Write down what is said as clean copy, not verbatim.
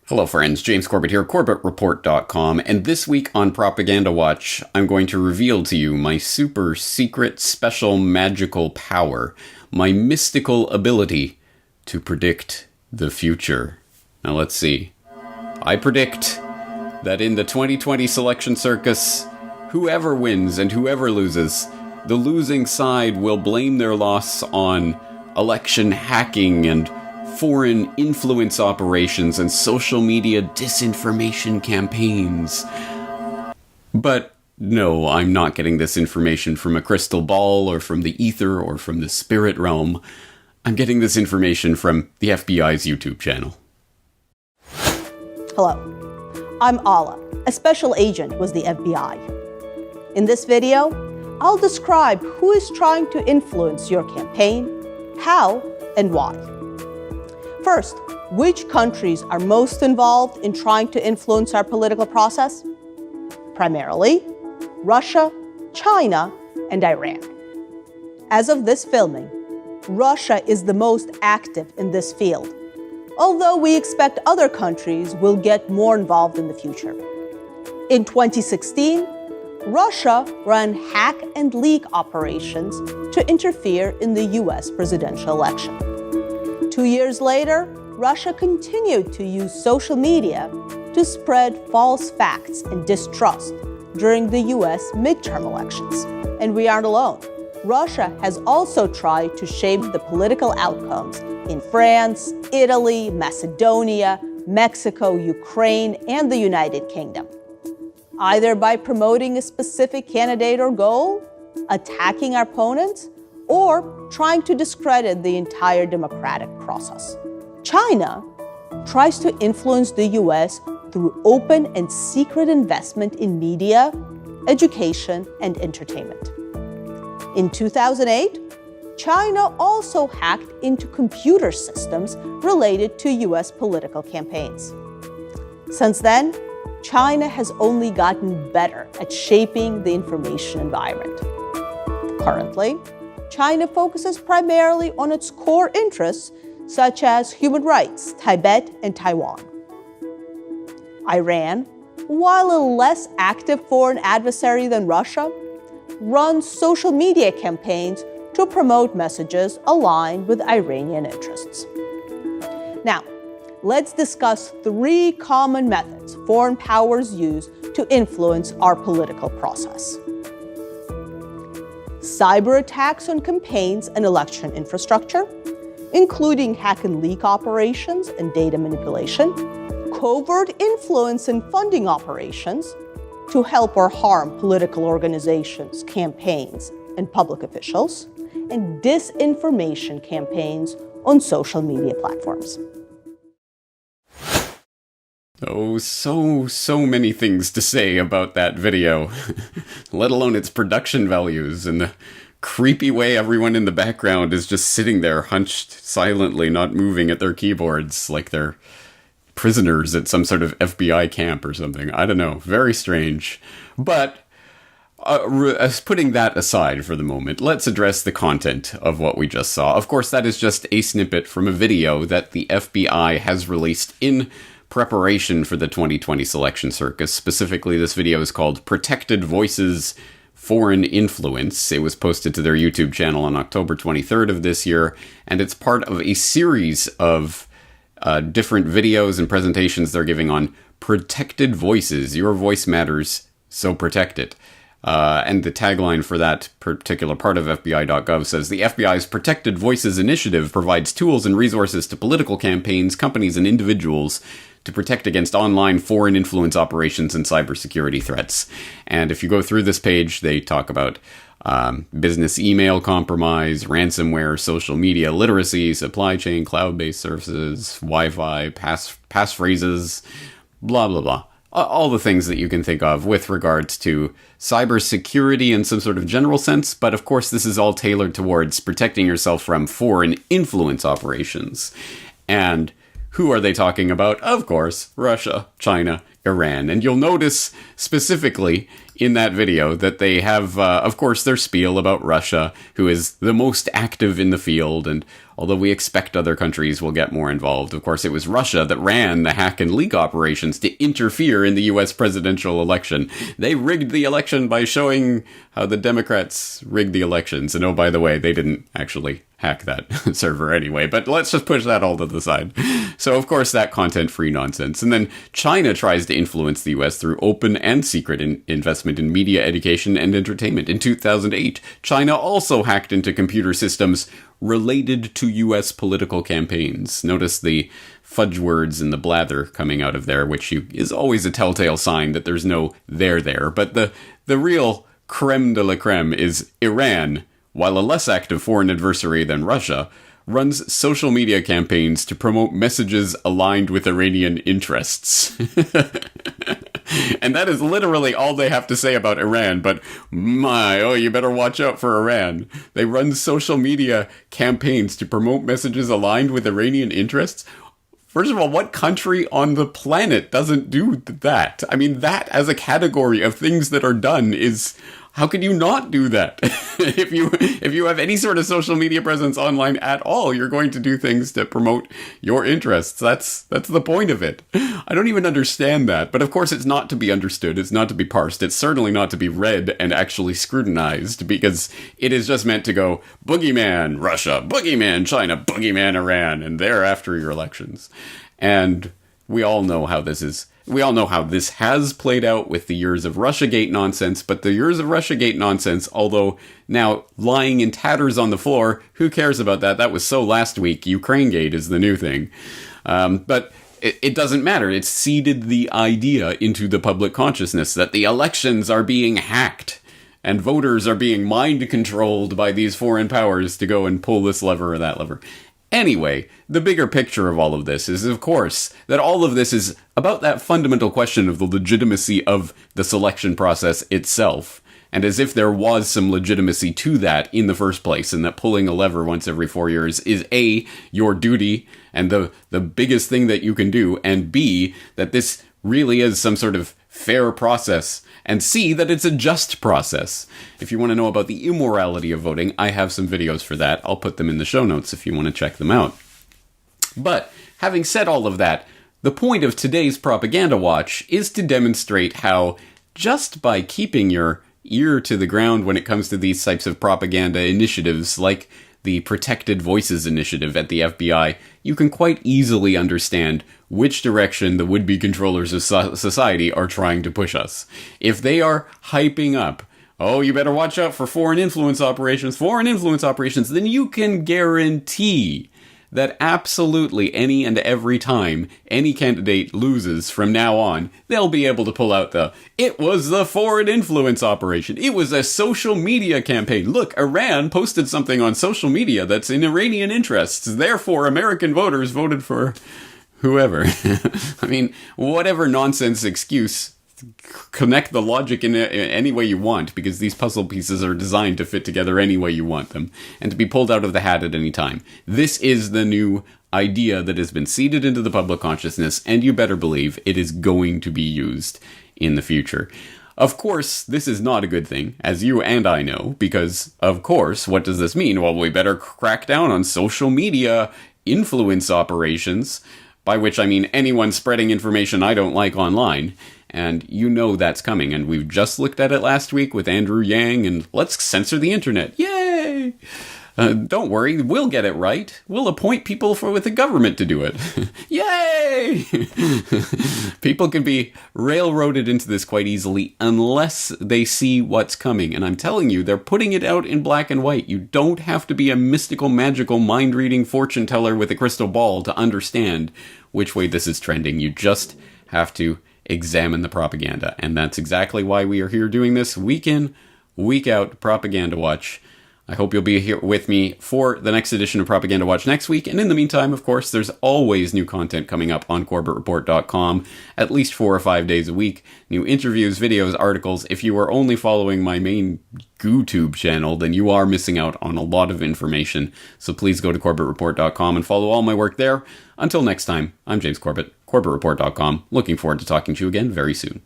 Hello friends, James Corbett here, corbettreport.com, and this week on Propaganda Watch, I'm going to reveal to you my super secret, special, magical power, my mystical ability to predict the future. Now let's see. I predict that in the 2020 selection circus, whoever wins and whoever loses, the losing side will blame their loss on election hacking and foreign influence operations and social media disinformation campaigns. But no, I'm not getting this information from a crystal ball or from the ether or from the spirit realm. I'm getting this information from the FBI's YouTube channel. Hello, I'm Ala, a special agent with the FBI. In this video, I'll describe who is trying to influence your campaign, how, and why. First, which countries are most involved in trying to influence our political process? Primarily, Russia, China, and Iran. As of this filming, Russia is the most active in this field, although we expect other countries will get more involved in the future. In 2016, Russia ran hack and leak operations to interfere in the US presidential election. 2 years later, Russia continued to use social media to spread false facts and distrust during the US midterm elections. And we aren't alone. Russia has also tried to shape the political outcomes in France, Italy, Macedonia, Mexico, Ukraine, and the United Kingdom, either by promoting a specific candidate or goal, attacking our opponents, or trying to discredit the entire democratic process. China tries to influence the US through open and secret investment in media, education, and entertainment. In 2008, China also hacked into computer systems related to US political campaigns. Since then, China has only gotten better at shaping the information environment. Currently, China focuses primarily on its core interests, such as human rights, Tibet, and Taiwan. Iran, while a less active foreign adversary than Russia, runs social media campaigns to promote messages aligned with Iranian interests. Now, let's discuss 3 common methods foreign powers use to influence our political process. Cyber attacks on campaigns and election infrastructure, including hack and leak operations and data manipulation, covert influence and funding operations to help or harm political organizations, campaigns, and public officials, and disinformation campaigns on social media platforms. Oh, so many things to say about that video, let alone its production values and the creepy way everyone in the background is just sitting there hunched silently, not moving at their keyboards like they're prisoners at some sort of FBI camp or something. I don't know, very strange. But putting that aside for the moment, let's address the content of what we just saw. Of course, that is just a snippet from a video that the FBI has released in preparation for the 2020 selection circus. Specifically, this video is called Protected Voices Foreign Influence. It was posted to their YouTube channel on October 23rd of this year, and it's part of a series of different videos and presentations they're giving on protected voices. Your voice matters, so protect it. And the tagline for that particular part of FBI.gov says, the FBI's Protected Voices Initiative provides tools and resources to political campaigns, companies, and individuals to protect against online foreign influence operations and cybersecurity threats. And if you go through this page, they talk about business email compromise, ransomware, social media literacy, supply chain, cloud-based services, Wi-Fi, passphrases, blah, blah, blah. All the things that you can think of with regards to cybersecurity in some sort of general sense, but of course this is all tailored towards protecting yourself from foreign influence operations. And who are they talking about? Of course, Russia, China, Iran. And you'll notice specifically in that video that they have, of course, their spiel about Russia, who is the most active in the field, and although we expect other countries will get more involved. Of course, it was Russia that ran the hack and leak operations to interfere in the US presidential election. They rigged the election by showing how the Democrats rigged the elections. And oh, by the way, they didn't actually hack that server anyway, but let's just push that all to the side. So, of course, that content-free nonsense. And then China tries to influence the US through open and secret investment in media, education, and entertainment. In 2008, China also hacked into computer systems related to US political campaigns. Notice the fudge words and the blather coming out of there, which is always a telltale sign that there's no there. But the real creme de la creme is Iran, while a less active foreign adversary than Russia, runs social media campaigns to promote messages aligned with Iranian interests. And that is literally all they have to say about Iran, but you better watch out for Iran. They run social media campaigns to promote messages aligned with Iranian interests. First of all, what country on the planet doesn't do that? I mean, that as a category of things that are done is... How could you not do that? If you have any sort of social media presence online at all, you're going to do things to promote your interests. That's the point of it. I don't even understand that. But of course, it's not to be understood. It's not to be parsed. It's certainly not to be read and actually scrutinized, because it is just meant to go, boogeyman Russia, boogeyman China, boogeyman Iran, and they're after your elections. And we all know how this is. We all know how this has played out with the years of Russiagate nonsense, but the years of Russiagate nonsense, although now lying in tatters on the floor, who cares about that? That was so last week. Ukrainegate is the new thing. But it doesn't matter. It's seeded the idea into the public consciousness that the elections are being hacked and voters are being mind-controlled by these foreign powers to go and pull this lever or that lever. Anyway, the bigger picture of all of this is, of course, that all of this is about that fundamental question of the legitimacy of the selection process itself. And as if there was some legitimacy to that in the first place, and that pulling a lever once every 4 years is A, your duty, and the biggest thing that you can do, and B, that this really is some sort of fair process, and C, that it's a just process. If you want to know about the immorality of voting, I have some videos for that. I'll put them in the show notes if you want to check them out. But having said all of that, the point of today's Propaganda Watch is to demonstrate how just by keeping your ear to the ground when it comes to these types of propaganda initiatives, like the Protected Voices Initiative at the FBI, you can quite easily understand which direction the would-be controllers of society are trying to push us. If they are hyping up, oh, you better watch out for foreign influence operations, then you can guarantee that absolutely any and every time any candidate loses from now on, they'll be able to pull out it was the foreign influence operation. It was a social media campaign. Look, Iran posted something on social media that's in Iranian interests. Therefore, American voters voted for whoever. I mean, whatever nonsense excuse, connect the logic in any way you want, because these puzzle pieces are designed to fit together any way you want them, and to be pulled out of the hat at any time. This is the new idea that has been seeded into the public consciousness, and you better believe it is going to be used in the future. Of course, this is not a good thing, as you and I know, because, of course, what does this mean? Well, we better crack down on social media influence operations, by which I mean anyone spreading information I don't like online. And you know that's coming, and we've just looked at it last week with Andrew Yang, and let's censor the internet. Yay! Don't worry, we'll get it right. We'll appoint people with the government to do it. Yay! People can be railroaded into this quite easily unless they see what's coming. And I'm telling you, they're putting it out in black and white. You don't have to be a mystical, magical, mind-reading fortune teller with a crystal ball to understand which way this is trending. You just have to examine the propaganda. And that's exactly why we are here doing this week in, week out Propaganda Watch. I hope you'll be here with me for the next edition of Propaganda Watch next week. And in the meantime, of course, there's always new content coming up on corbettreport.com, at least 4 or 5 days a week. New interviews, videos, articles. If you are only following my main GooTube channel, then you are missing out on a lot of information. So please go to corbettreport.com and follow all my work there. Until next time, I'm James Corbett, corbettreport.com. Looking forward to talking to you again very soon.